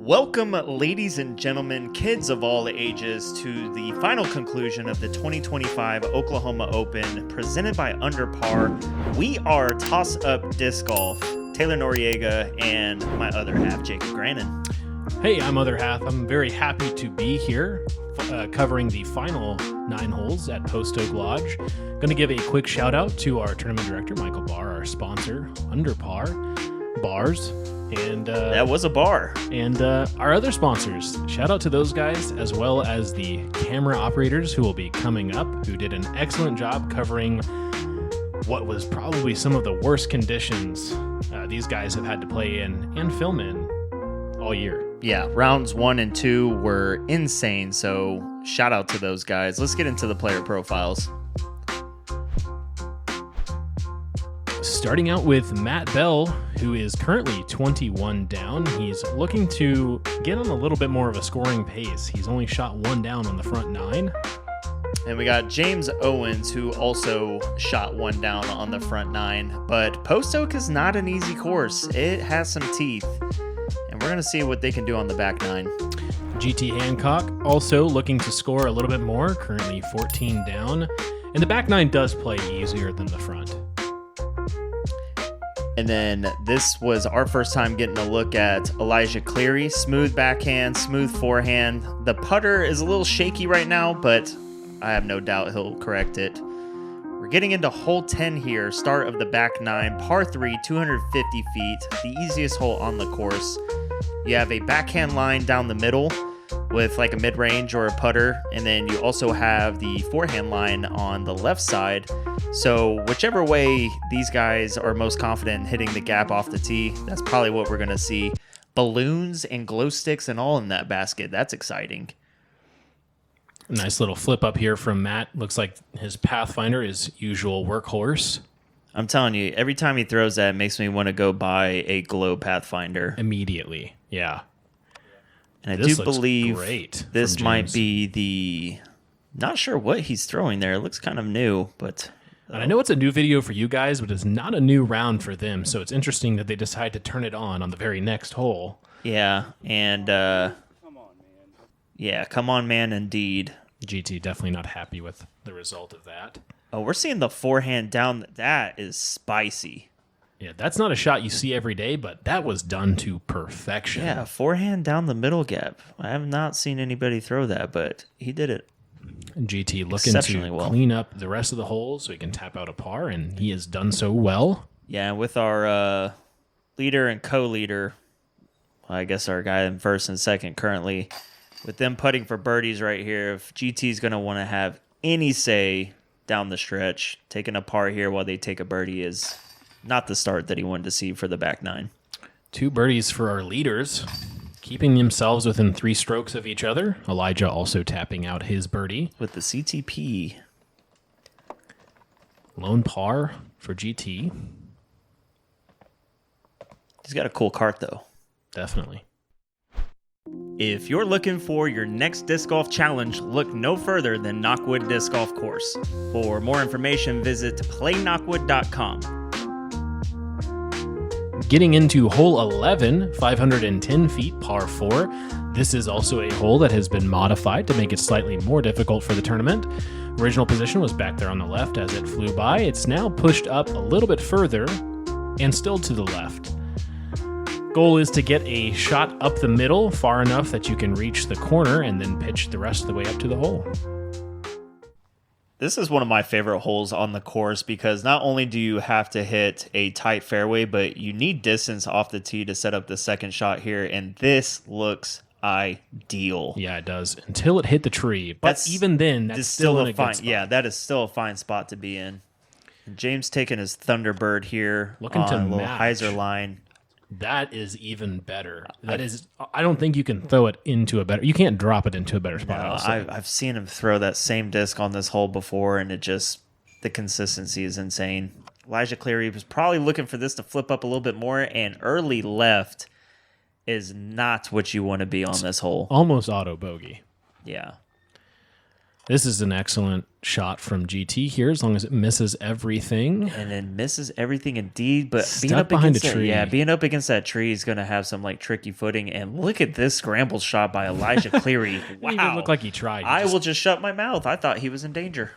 Welcome, ladies and gentlemen, kids of all ages, to the final conclusion of the 2025 Oklahoma Open presented by Under Par. We are Toss Up Disc Golf, Taylor Noriega, and my other half, Jacob Grannan. Hey, I'm other half. I'm very happy to be here covering the final 9 holes at POSTOAK Lodge. Going to give a quick shout out to our tournament director, Michael Barr, our sponsor, Under Par, Bars. And that was a bar. And our other sponsors. Shout out to those guys, as well as the camera operators who will be coming up, who did an excellent job covering what was probably some of the worst conditions these guys have had to play in and film in all year. Yeah, rounds 1 and 2 were insane, so shout out to those guys. Let's get into the player profiles. Starting out with Matt Bell, who is currently 21 down. He's looking to get on a little bit more of a scoring pace. He's only shot 1 down on the front 9. And we got James Owens, who also shot 1 down on the front 9. But POSTOAK is not an easy course. It has some teeth. And we're going to see what they can do on the back 9. GT Hancock also looking to score a little bit more, currently 14 down. And the back 9 does play easier than the front. And then this was our first time getting a look at Elijah Cleary. Smooth backhand, smooth forehand. The putter is a little shaky right now, but I have no doubt he'll correct it. We're getting into hole 10 here, start of the back 9, par 3, 250 feet, the easiest hole on the course. You have a backhand line down the middle with like a mid-range or a putter, and then you also have the forehand line on the left side. So whichever way these guys are most confident in hitting the gap off the tee, that's probably what we're going to see. Balloons and glow sticks and all in that basket. That's exciting. A nice little flip up here from Matt. Looks like his Pathfinder is usual workhorse. I'm telling you, every time he throws that, it makes me want to go buy a glow Pathfinder. Immediately, yeah. And I do believe this might James. be the... Not sure what he's throwing there. It looks kind of new, but... And I know it's a new video for you guys, but it's not a new round for them, so it's interesting that they decide to turn it on the very next hole. Yeah, and... Come on, man. Yeah, come on, man, indeed. GT definitely not happy with the result of that. Oh, we're seeing the forehand down. That is spicy. Yeah, that's not a shot you see every day, but that was done to perfection. Yeah, forehand down the middle gap. I have not seen anybody throw that, but he did it. GT looking to clean up the rest of the holes so he can tap out a par, and he has done so well. Yeah, with our leader and co-leader, I guess our guy in first and second currently, with them putting for birdies right here, if GT's going to want to have any say down the stretch, taking a par here while they take a birdie is not the start that he wanted to see for the back 9. 2 birdies for our leaders, keeping themselves within 3 strokes of each other. Elijah also tapping out his birdie. With the CTP. Lone par for GT. He's got a cool cart, though. Definitely. If you're looking for your next disc golf challenge, look no further than Knockwood Disc Golf Course. For more information, visit playknockwood.com. Getting into hole 11, 510 feet, par 4. This is also a hole that has been modified to make it slightly more difficult for the tournament. Original position was back there on the left as it flew by. It's now pushed up a little bit further and still to the left. Goal is to get a shot up the middle far enough that you can reach the corner and then pitch the rest of the way up to the hole. This is one of my favorite holes on the course because not only do you have to hit a tight fairway, but you need distance off the tee to set up the second shot here, and this looks ideal. Yeah, it does, until it hit the tree. But even then, that's still in a good spot. Yeah, that is still a fine spot to be in. James taking his Thunderbird here, looking to a little match. hyzer line. That is even better. I don't think you can throw it into a better... You can't drop it into a better spot. No, I've seen him throw that same disc on this hole before, and the consistency is insane. Elijah Cleary was probably looking for this to flip up a little bit more, and early left is not what you want to be on this hole. Almost auto bogey. Yeah. This is an excellent shot from GT here, as long as it misses everything. And then misses everything indeed, but being up behind a tree. Being up against that tree is going to have some like tricky footing. And look at this scramble shot by Elijah Cleary. Wow. It even looked like he tried. I will just shut my mouth. I thought he was in danger.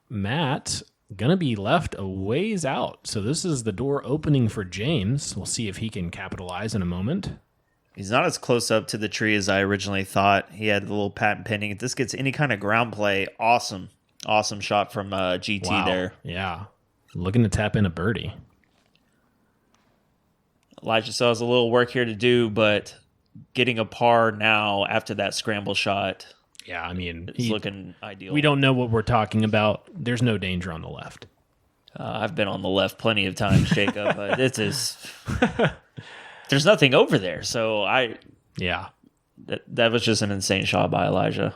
Matt, gonna be left a ways out. So this is the door opening for James. We'll see if he can capitalize in a moment. He's not as close up to the tree as I originally thought. He had a little patent pending. If this gets any kind of ground play, awesome. Awesome shot from GT there. Yeah. Looking to tap in a birdie. Elijah still has a little work here to do, but getting a par now after that scramble shot. Yeah, I mean, it's looking ideal. We don't know what we're talking about. There's no danger on the left. I've been on the left plenty of times, Jacob. It is... There's nothing over there, so that was just an insane shot by Elijah.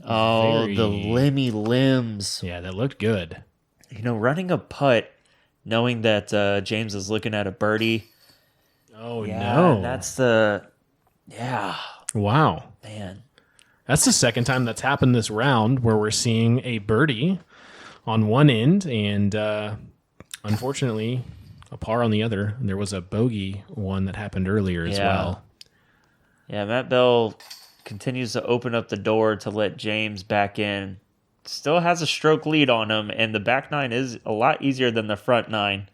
Oh, the limmy limbs. Yeah, that looked good. You know, running a putt, knowing that James is looking at a birdie. Oh, no. That's the... Yeah. Wow. Man. That's the second time that's happened this round where we're seeing a birdie on one end and, unfortunately... a par on the other. And there was a bogey one that happened earlier as well. Yeah, Matt Bell continues to open up the door to let James back in. Still has a stroke lead on him, and the back nine is a lot easier than the front nine.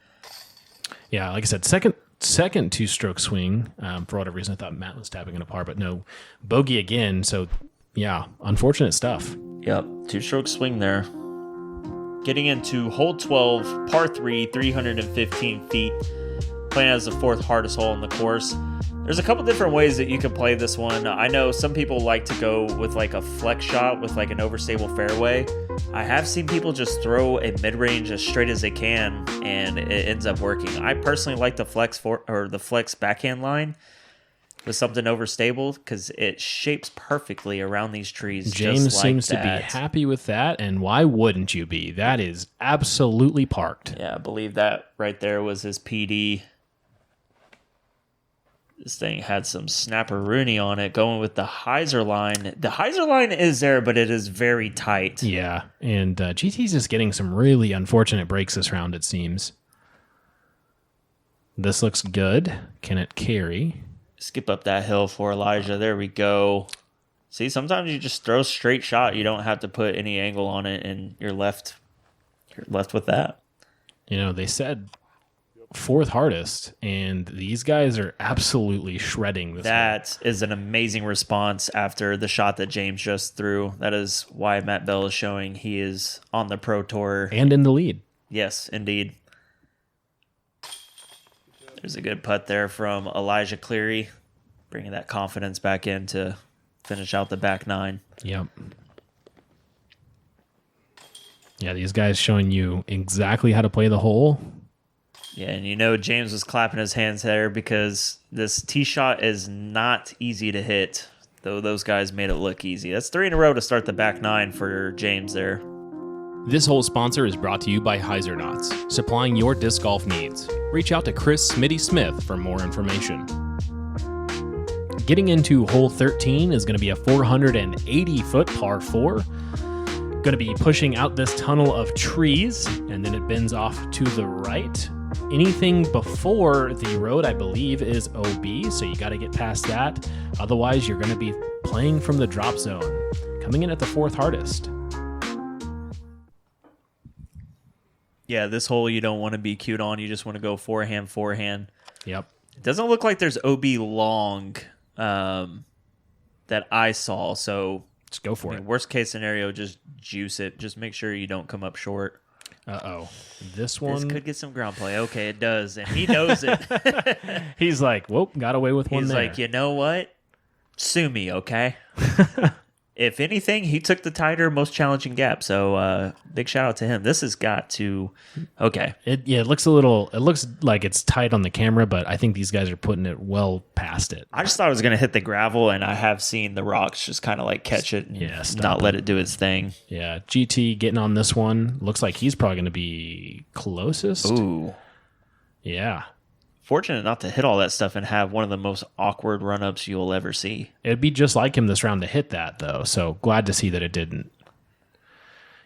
Yeah, like I said, second two-stroke swing. For whatever reason, I thought Matt was tapping in a par, but no. Bogey again, so yeah, unfortunate stuff. Yep, two-stroke swing there. Getting into hole 12, par 3, 315 feet, playing as the fourth hardest hole in the course. There's a couple different ways that you can play this one. I know some people like to go with like a flex shot with like an overstable fairway. I have seen people just throw a mid-range as straight as they can, and it ends up working. I personally like the flex backhand line with something overstable because it shapes perfectly around these trees. James just like seems to be happy with that, and why wouldn't you be? That is absolutely parked. Yeah, I believe that right there was his PD. This thing had some snapper-rooney on it, going with the hyzer line. The hyzer line is there, but it is very tight. Yeah, and GT's just getting some really unfortunate breaks this round, it seems. This looks good. Can it carry? Skip up that hill for Elijah. There we go. See, sometimes you just throw a straight shot. You don't have to put any angle on it, and you're left with that. You know, they said fourth hardest, and these guys are absolutely shredding this. That is an amazing response after the shot that James just threw. That is why Matt Bell is showing he is on the Pro Tour. And in the lead. Yes, indeed. There's a good putt there from Elijah Cleary, bringing that confidence back in to finish out the back nine. Yep. Yeah, these guys showing you exactly how to play the hole. Yeah, and you know James was clapping his hands there because this tee shot is not easy to hit, though those guys made it look easy. That's 3 in a row to start the back nine for James there. This whole sponsor is brought to you by Hyzer Knots, supplying your disc golf needs. Reach out to Chris Smitty Smith for more information. Getting into hole 13 is going to be a 480-foot par 4. Going to be pushing out this tunnel of trees, and then it bends off to the right. Anything before the road, I believe, is OB, so you got to get past that. Otherwise, you're going to be playing from the drop zone. Coming in at the fourth hardest. Yeah, this hole you don't want to be cute on. You just want to go forehand. Yep. It doesn't look like there's OB long that I saw, so just go for it. Worst case scenario, just juice it. Just make sure you don't come up short. Uh-oh. This one... This could get some ground play. Okay, it does, and he knows it. He's like, whoop, got away with one there. He's like, you know what? Sue me, okay? If anything, he took the tighter, most challenging gap. So big shout out to him. This has got to okay. It looks like it's tight on the camera, but I think these guys are putting it well past it. I just thought it was going to hit the gravel, and I have seen the rocks just kind of like catch it and not let it do its thing. Yeah, GT getting on this one. Looks like he's probably going to be closest. Ooh. Yeah. fortunate not to hit all that stuff and have one of the most awkward run-ups you'll ever see. It'd be just like him this round to hit that, though, so glad to see that it didn't.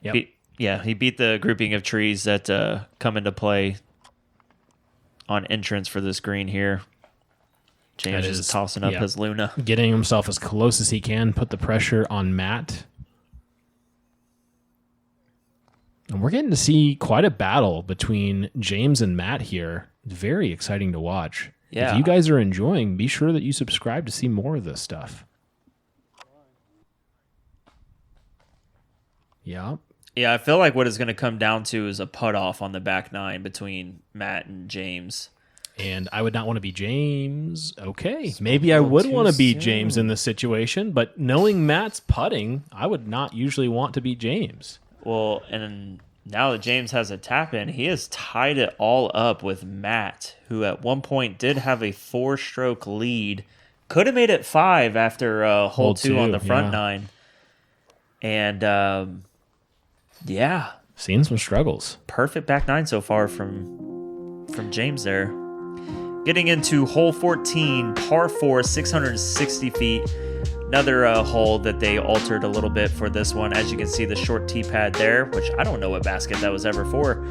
Yep. He beat the grouping of trees that come into play on entrance for this green here. James is tossing up his Luna. Getting himself as close as he can, put the pressure on Matt. And we're getting to see quite a battle between James and Matt here. Very exciting to watch. Yeah. If you guys are enjoying, be sure that you subscribe to see more of this stuff. Yeah. Yeah, I feel like what it's going to come down to is a putt off on the back nine between Matt and James. And I would not want to be James. Okay. Maybe I would want to be James in this situation, but knowing Matt's putting, I would not usually want to be James. Well, and now that James has a tap in, he has tied it all up with Matt, who at one point did have a 4-stroke lead. Could have made it 5 after hole 2 on the front nine. And, yeah. Seen some struggles. Perfect back nine so far from James there. Getting into hole 14, par 4, 660 feet. Another hole that they altered a little bit for this one. As you can see, the short tee pad there, which I don't know what basket that was ever for.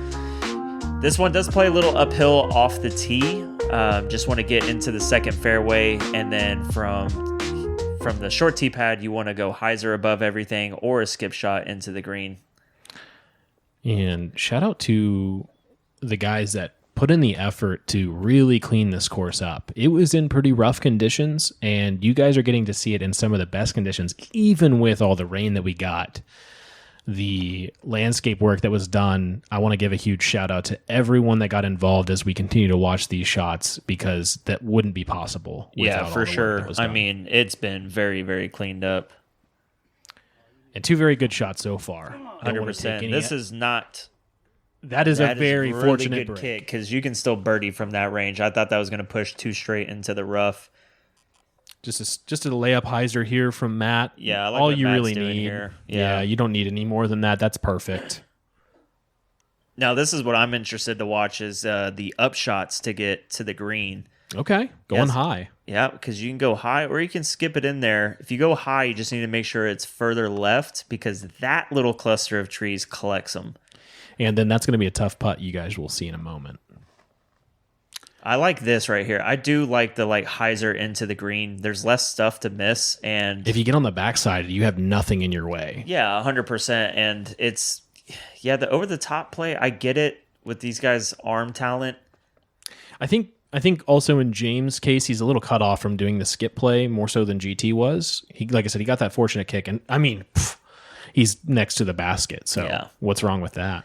This one does play a little uphill off the tee. Just want to get into the second fairway, and then from the short tee pad, you want to go hyzer above everything or a skip shot into the green. And shout out to the guys that put in the effort to really clean this course up. It was in pretty rough conditions, and you guys are getting to see it in some of the best conditions, even with all the rain that we got. The landscape work that was done, I want to give a huge shout out to everyone that got involved as we continue to watch these shots, because that wouldn't be possible. Yeah, for sure. I mean, it's been very, very cleaned up. And 2 very good shots so far. 100%. This is not... That is a very really fortunate good kick, because you can still birdie from that range. I thought that was going to push 2 straight into the rough. Just a layup hyzer here from Matt. Yeah, I like all what you Matt's really doing need here. Yeah, you don't need any more than that. That's perfect. Now, this is what I'm interested to watch is the upshots to get to the green. Okay, going high. Yeah, because you can go high or you can skip it in there. If you go high, you just need to make sure it's further left, because that little cluster of trees collects them. And then that's going to be a tough putt you guys will see in a moment. I like this right here. I do like the hyzer into the green. There's less stuff to miss, and if you get on the backside, you have nothing in your way. Yeah, 100%. And it's the over the top play. I get it with these guys' arm talent. I think also in James' case, he's a little cut off from doing the skip play more so than GT was. He, like I said, he got that fortunate kick, and I mean, he's next to the basket. So what's wrong with that?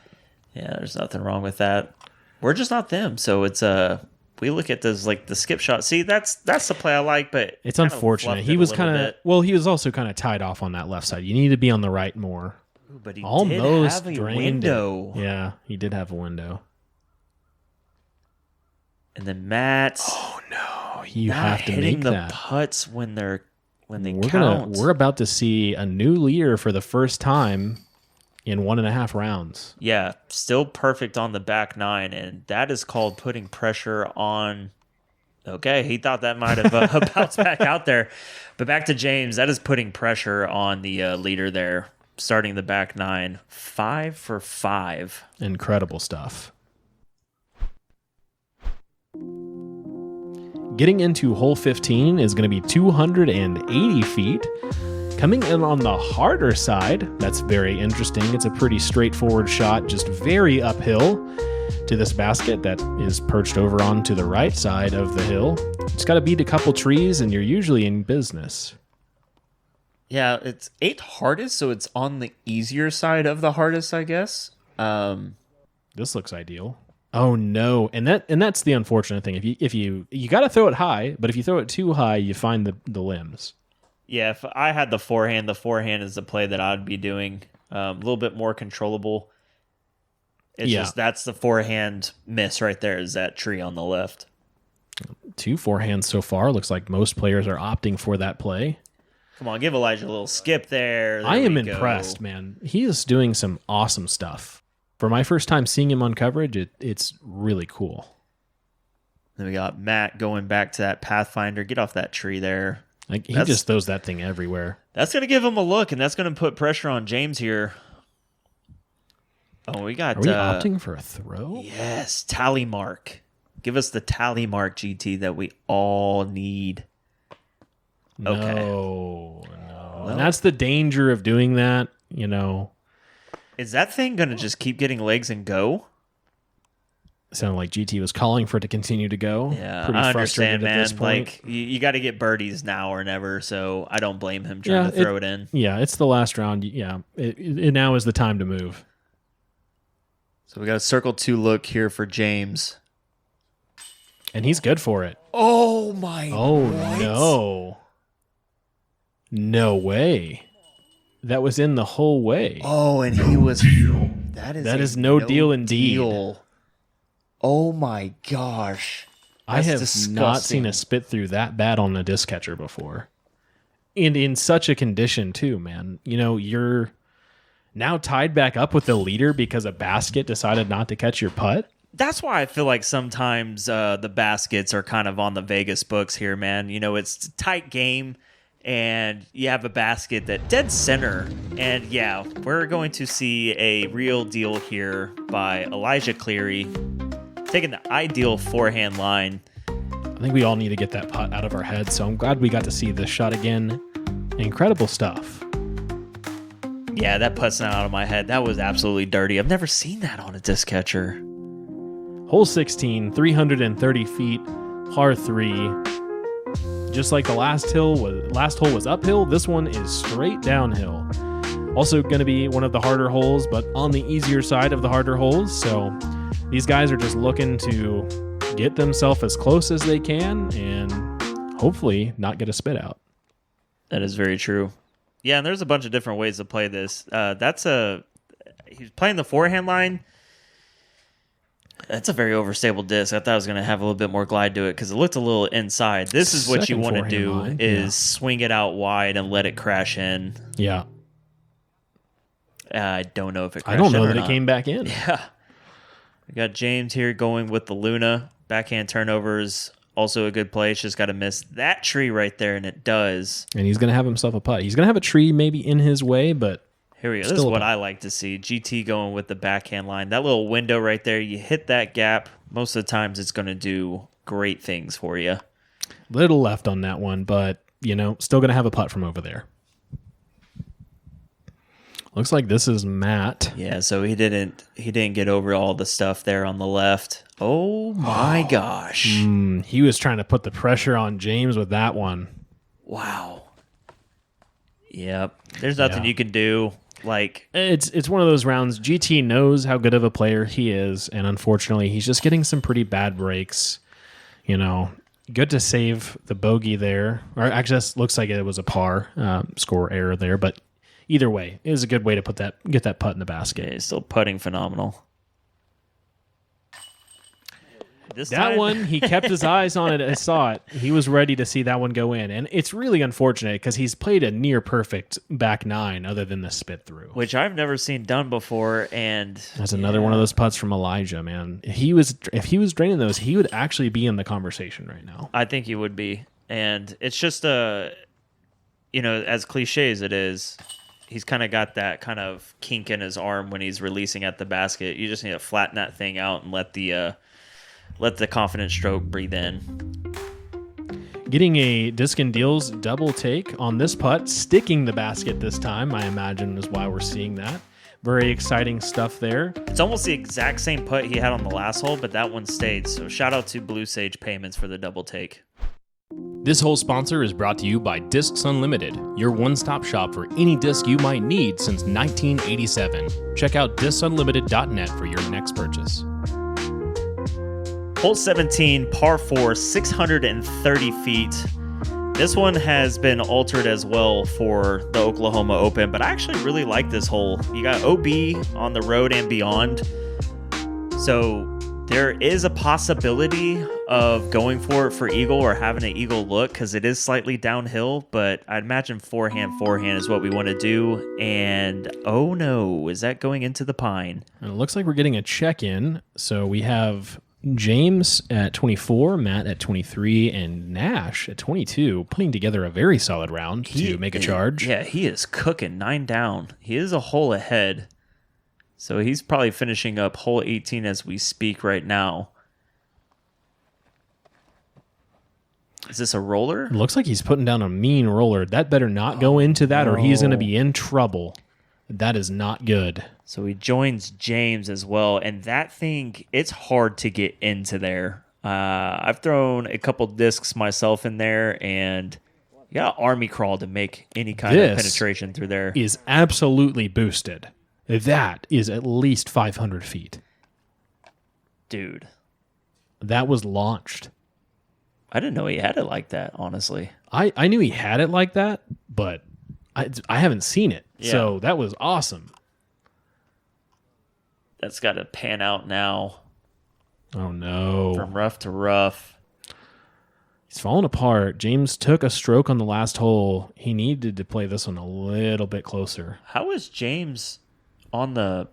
Yeah, there's nothing wrong with that. We're just not them. So it's we look at those like the skip shot. See, that's the play I like, but it's unfortunate. He was kind of he was also kind of tied off on that left side. You need to be on the right more. Ooh, but he almost did have a drained window. It. Yeah, he did have a window. And then Matt. Oh no, you have to hitting make the that. putts when they count. We're about to see a new leader for the first time in 1.5 rounds. Yeah, still perfect on the back nine, and that is called putting pressure on. Okay, he thought that might have bounced back out there. But back to James, that is putting pressure on the leader there, starting the back nine. 5 for 5. Incredible stuff. Getting into hole 15 is going to be 280 feet. Coming in on the harder side, that's very interesting. It's a pretty straightforward shot, just very uphill to this basket that is perched over onto the right side of the hill. Just got to beat a couple trees and you're usually in business. Yeah, it's 8th hardest, so it's on the easier side of the hardest, I guess. This looks ideal. Oh no, and that's the unfortunate thing. If you got to throw it high, but if you throw it too high, you find the limbs. Yeah, if I had the forehand is the play that I'd be doing. A little bit more controllable. It's just that's the forehand miss right there, is that tree on the left. 2 forehands so far. Looks like most players are opting for that play. Come on, give Elijah a little skip there. I am impressed, man. He is doing some awesome stuff. For my first time seeing him on coverage, it's really cool. Then we got Matt going back to that Pathfinder. Get off that tree there. Like, he just throws that thing everywhere. That's going to give him a look, and that's going to put pressure on James here. Oh, we got... Are we opting for a throw? Yes, tally mark. Give us the tally mark, GT, that we all need. Okay. No. And that's the danger of doing that, you know. Is that thing going to just keep getting legs and go? Sounded like GT was calling for it to continue to go. Yeah, Pretty I frustrated understand, man. at this point. Like, you got to get birdies now or never, so I don't blame him trying to throw it in. Yeah, it's the last round. Yeah, it now is the time to move. So we got a circle 2 look here for James. And he's good for it. Oh, my God. Oh, no. No way. That was in the whole way. Oh, and he was... That is no deal indeed. Deal. Oh, my gosh. I have disgusting. not seen a spit through that bad on a disc catcher before. And in such a condition, too, man. You know, you're now tied back up with the leader because a basket decided not to catch your putt. That's why I feel like sometimes the baskets are kind of on the Vegas books here, man. You know, it's a tight game, and you have a basket that dead center. And, yeah, we're going to see a real deal here by Elijah Cleary, taking the ideal forehand line. I think we all need to get that putt out of our head, so I'm glad we got to see this shot again. Incredible stuff. Yeah, that putt's not out of my head. That was absolutely dirty. I've never seen that on a disc catcher. Hole 16, 330 feet, par 3. Just like the last hole was uphill, this one is straight downhill. Also going to be one of the harder holes, but on the easier side of the harder holes. So these guys are just looking to get themselves as close as they can and hopefully not get a spit out. That is very true. Yeah, and there's a bunch of different ways to play this. He's playing the forehand line. That's a very overstable disc. I thought it was going to have a little bit more glide to it because it looked a little inside. This is what you want to do is swing it out wide and let it crash in. Yeah. I don't know if it crashed I don't know in or that not. it came back in. Yeah. We got James here going with the Luna. Backhand turnovers, also a good play. It's just got to miss that tree right there, and it does. And he's going to have himself a putt. He's going to have a tree maybe in his way, but... Here we go. This is what I like to see. GT going with the backhand line. That little window right there, you hit that gap. Most of the times it's going to do great things for you. Little left on that one, but, you know, still going to have a putt from over there. Looks like this is Matt. Yeah, so he didn't get over all the stuff there on the left. Oh, my gosh. He was trying to put the pressure on James with that one. Wow. Yep. There's nothing you can do. Like it's one of those rounds. GT knows how good of a player he is, and unfortunately, he's just getting some pretty bad breaks. You know, good to save the bogey there. Or actually, this looks like it was a par score error there, but either way, it was a good way to get that putt in the basket. Yeah, he's still putting phenomenal. That one, he kept his eyes on it. I saw it. He was ready to see that one go in. And it's really unfortunate because he's played a near perfect back nine other than the spit through. Which I've never seen done before. And that's another one of those putts from Elijah, man. If he was draining those, he would actually be in the conversation right now. I think he would be. And it's just as cliche as it is, he's kind of got that kind of kink in his arm when he's releasing at the basket. You just need to flatten that thing out and let the confident stroke breathe in. Getting a Discin Deals double take on this putt, sticking the basket this time, I imagine is why we're seeing that. Very exciting stuff there. It's almost the exact same putt he had on the last hole, but that one stayed. So shout out to Blue Sage Payments for the double take. This whole sponsor is brought to you by Discs Unlimited, your one-stop shop for any disc you might need since 1987. Check out discunlimited.net for your next purchase. Hole 17, par 4, 630 feet. This one has been altered as well for the Oklahoma Open, but I actually really like this hole. You got OB on the road and beyond. So there is a possibility of going for it for eagle or having an eagle look because it is slightly downhill, but I'd imagine forehand is what we want to do. And oh no, is that going into the pine? And it looks like we're getting a check-in. So we have James at 24, Matt at 23, and Nash at 22, putting together a very solid round to make a charge. Yeah, he is cooking 9 down. He is a hole ahead. So he's probably finishing up hole 18 as we speak right now. Is this a roller? It looks like he's putting down a mean roller. That better not go into that or he's going to be in trouble. That is not good. So he joins James as well. And that thing, it's hard to get into there. I've thrown a couple discs myself in there, and you got to army crawl to make any kind of penetration through there. Is absolutely boosted. That is at least 500 feet. Dude. That was launched. I didn't know he had it like that, honestly. I knew he had it like that, but I haven't seen it. Yeah. So that was awesome. That's got to pan out now. Oh, no. From rough to rough. He's falling apart. James took a stroke on the last hole. He needed to play this one a little bit closer. How is James on the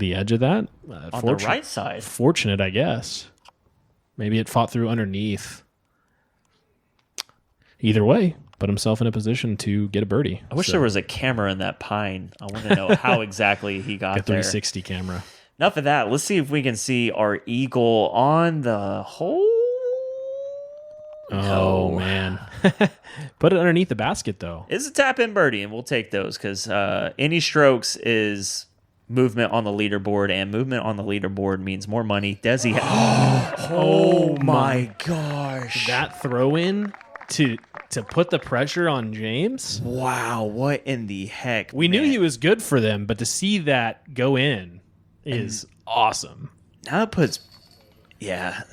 edge of that? on the right side? Fortunate, I guess. Maybe it fought through underneath. Either way, put himself in a position to get a birdie. I wish there was a camera in that pine. I want to know how exactly he got a 360 there. camera. Enough of that. Let's see if we can see our eagle on the hole. Oh, man. Put it underneath the basket, though. It's a tap-in birdie, and we'll take those because any strokes is movement on the leaderboard, and movement on the leaderboard means more money. Desi oh, my gosh. That throw-in to put the pressure on James? Wow, what in the heck? We knew he was good for them, but to see that go in is awesome. Now it puts... Yeah...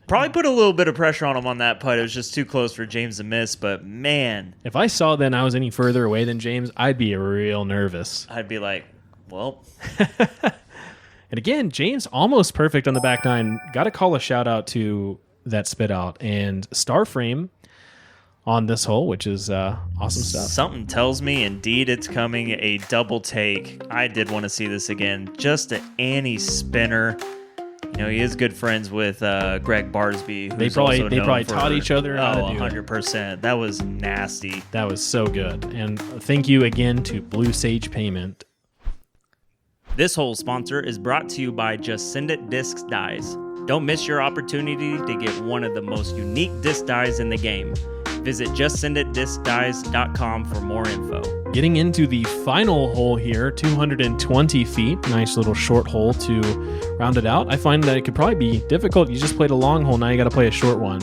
Probably put a little bit of pressure on him on that putt. It was just too close for James to miss, but man. If I saw then I was any further away than James, I'd be real nervous. I'd be like, well. And again, James almost perfect on the back nine. Got to call a shout out to that spit out and Starframe on this hole, which is awesome stuff. Something tells me indeed it's coming, a double take. I did want to see this again. Just an Annie spinner. You know, he is good friends with Greg Barsby. They probably taught each other how to do 100%. That was nasty. That was so good. And thank you again to Blue Sage Payment. This whole sponsor is brought to you by Just Send It Discs Dies. Don't miss your opportunity to get one of the most unique disc dies in the game. Visit justsenditdiscdies.com for more info. Getting into the final hole here, 220 feet. Nice little short hole to round it out. I find that it could probably be difficult. You just played a long hole, now you got to play a short one.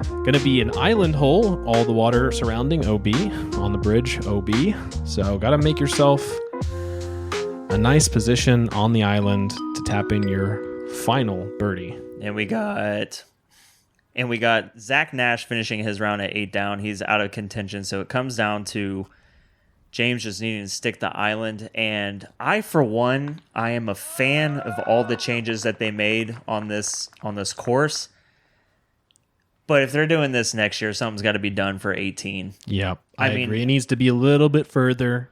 Going to be an island hole, all the water surrounding OB, on the bridge OB. So got to make yourself a nice position on the island to tap in your final birdie. And we got Zach Nash finishing his round at 8 down. He's out of contention, so it comes down to James just needing to stick the island. And I, for one, I am a fan of all the changes that they made on this course. But if they're doing this next year, something's got to be done for 18. Yep, I agree. It needs to be a little bit further.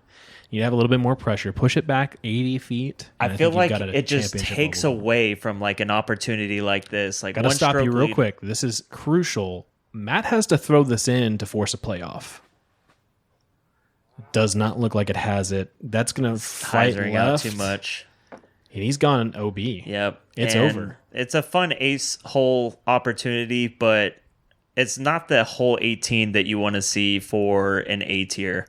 You have a little bit more pressure. Push it back 80 feet. I feel like it just takes away from like an opportunity like this. Like, gotta stop you real quick. This is crucial. Matt has to throw this in to force a playoff. Does not look like it has it. That's gonna fight left out too much. And he's gone OB. Yep, it's over. It's a fun ace hole opportunity, but it's not the hole 18 that you want to see for an A tier.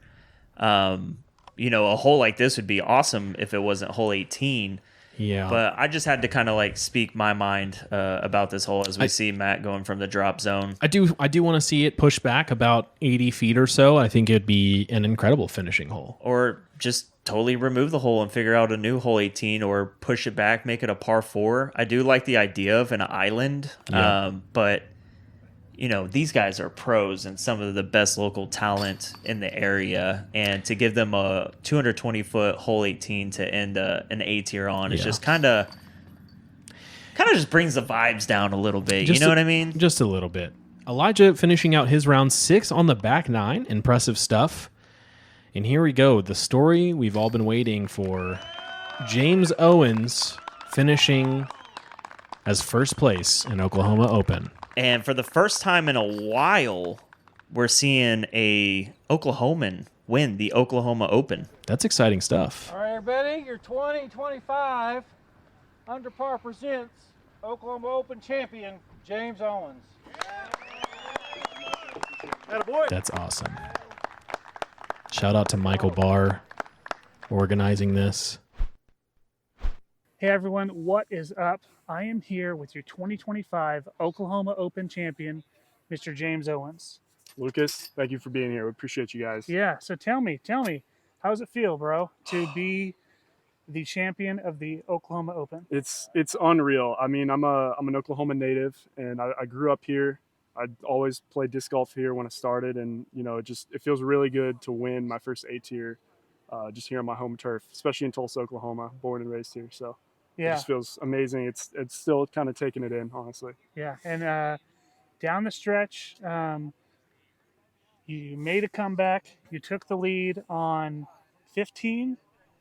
You know, a hole like this would be awesome if it wasn't hole 18. Yeah. But I just had to kind of like speak my mind about this hole as we see Matt going from the drop zone. I do want to see it push back about 80 feet or so. I think it'd be an incredible finishing hole. Or just totally remove the hole and figure out a new hole 18 or push it back, make it a par 4. I do like the idea of an island, but you know, these guys are pros and some of the best local talent in the area. And to give them a 220-foot hole 18 to end an A tier on, it's just kind of just brings the vibes down a little bit. You know what I mean? Just a little bit. Elijah finishing out his round 6 on the back 9. Impressive stuff. And here we go. The story we've all been waiting for. James Owens finishing as first place in Oklahoma Open. And for the first time in a while, we're seeing a Oklahoman win the Oklahoma Open. That's exciting stuff. All right, everybody, your 2025 Under Par presents Oklahoma Open champion, James Owens. Attaboy. That's awesome. Shout out to Michael Barr organizing this. Hey everyone, what is up? I am here with your 2025 Oklahoma Open champion, Mr. James Owens. Lucas, thank you for being here. We appreciate you guys. Yeah, so tell me, how does it feel, bro, to be the champion of the Oklahoma Open? It's unreal. I mean, I'm an Oklahoma native, and I grew up here. I always played disc golf here when I started, and it feels really good to win my first A tier, just here on my home turf, especially in Tulsa, Oklahoma. Born and raised here, so Yeah, it just feels amazing. It's still kind of taking it in, honestly. yeah, and down the stretch, you made a comeback. You took the lead on 14,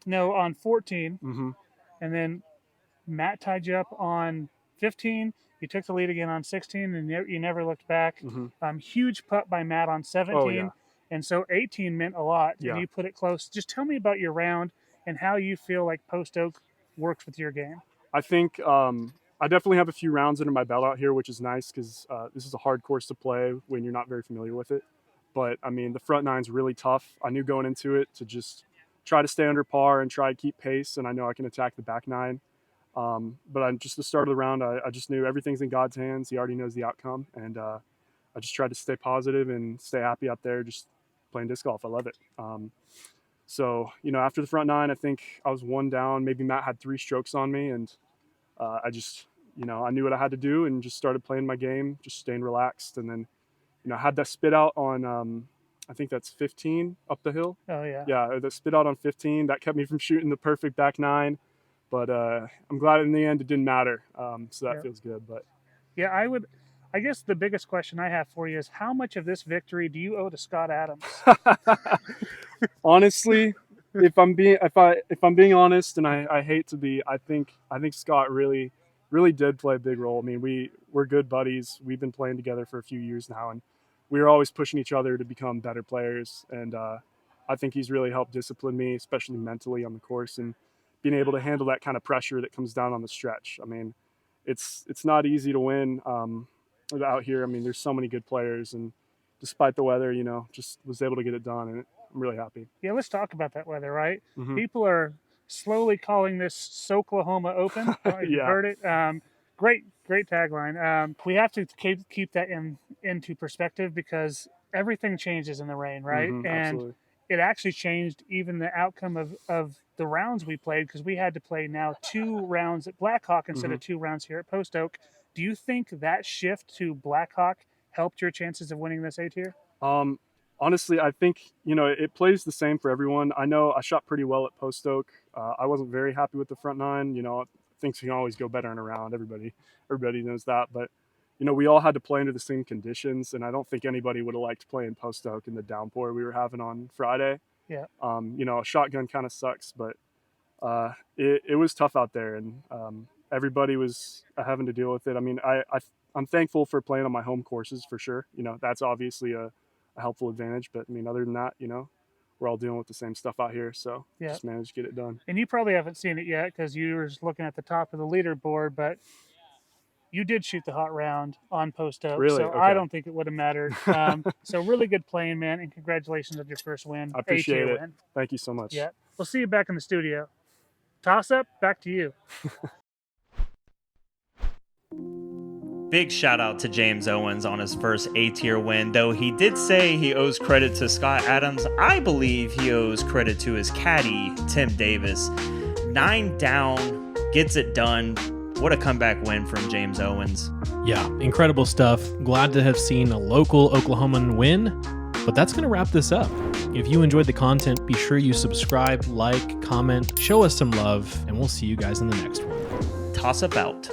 Mm-hmm. and then Matt tied you up on 15. You took the lead again on 16, and you never looked back. Mm-hmm. Huge putt by Matt on 17, Oh, yeah. and so 18 meant a lot, Yeah. and you put it close. Just tell me about your round and how you feel like Post Oak works with your game. I think I definitely have a few rounds under my belt out here, which is nice because this is a hard course to play when you're not very familiar with it. But, I mean, the front nine's really tough. I knew going into it to just try to stay under par and try to keep pace, and I know I can attack the back nine. But I'm just the start of the round, I just knew everything's in God's hands. He already knows the outcome, and I just tried to stay positive and stay happy out there just playing disc golf. I love it. So, after the front nine, I think I was one down. Maybe Matt had 3 strokes on me, and I just, I knew what I had to do and just started playing my game, just staying relaxed. And then, I had that spit out on, I think that's 15 up the hill. Oh, yeah. Yeah, the spit out on 15, that kept me from shooting the perfect back nine. But I'm glad in the end it didn't matter. So that feels good. But Yeah, I guess the biggest question I have for you is how much of this victory do you owe to Scott Adams? honestly, if I'm being honest, and I hate to be, I think Scott really did play a big role. I mean, we're good buddies. We've been playing together for a few years now, and we were always pushing each other to become better players. And I think he's really helped discipline me, especially mentally on the course, and being able to handle that kind of pressure that comes down on the stretch. I mean, it's not easy to win out here. I mean, there's so many good players, and despite the weather, just was able to get it done, and I'm really happy. Yeah, let's talk about that weather, right? Mhm. People are slowly calling this Soklahoma Open. I don't know if you've Yeah. heard it. Great tagline. We have to keep that into perspective because everything changes in the rain, right? Mhm, and absolutely. it actually changed even the outcome of the rounds we played because we had to play now 2 rounds at Blackhawk instead of 2 rounds here at Post Oak. Do you think that shift to Blackhawk helped your chances of winning this A tier? Honestly, I think, it plays the same for everyone. I know I shot pretty well at Post Oak. I wasn't very happy with the front nine. Things can always go better in a round. Everybody knows that. But, we all had to play under the same conditions, and I don't think anybody would have liked playing Post Oak in the downpour we were having on Friday. Yeah. A shotgun kind of sucks, but it was tough out there, and everybody was having to deal with it. I mean, I'm thankful for playing on my home courses for sure. That's obviously a helpful advantage, but I mean, other than that, we're all dealing with the same stuff out here, so Yeah. just managed to get it done. And you probably haven't seen it yet because you were just looking at the top of the leaderboard, but you did shoot the hot round on Post Oak, Really? so Okay. I don't think it would have mattered. So really good playing, man, and congratulations on your first win. I appreciate A-tier it. win. Thank you so much. Yeah. We'll see you back in the studio. Toss up, back to you. Big shout out to James Owens on his first A-tier win, though he did say he owes credit to Scott Adams. I believe he owes credit to his caddy, Tim Davis. 9 down, gets it done. What a comeback win from James Owens. Yeah, incredible stuff. Glad to have seen a local Oklahoman win. But that's going to wrap this up. If you enjoyed the content, be sure you subscribe, like, comment, show us some love, and we'll see you guys in the next one. Toss up out.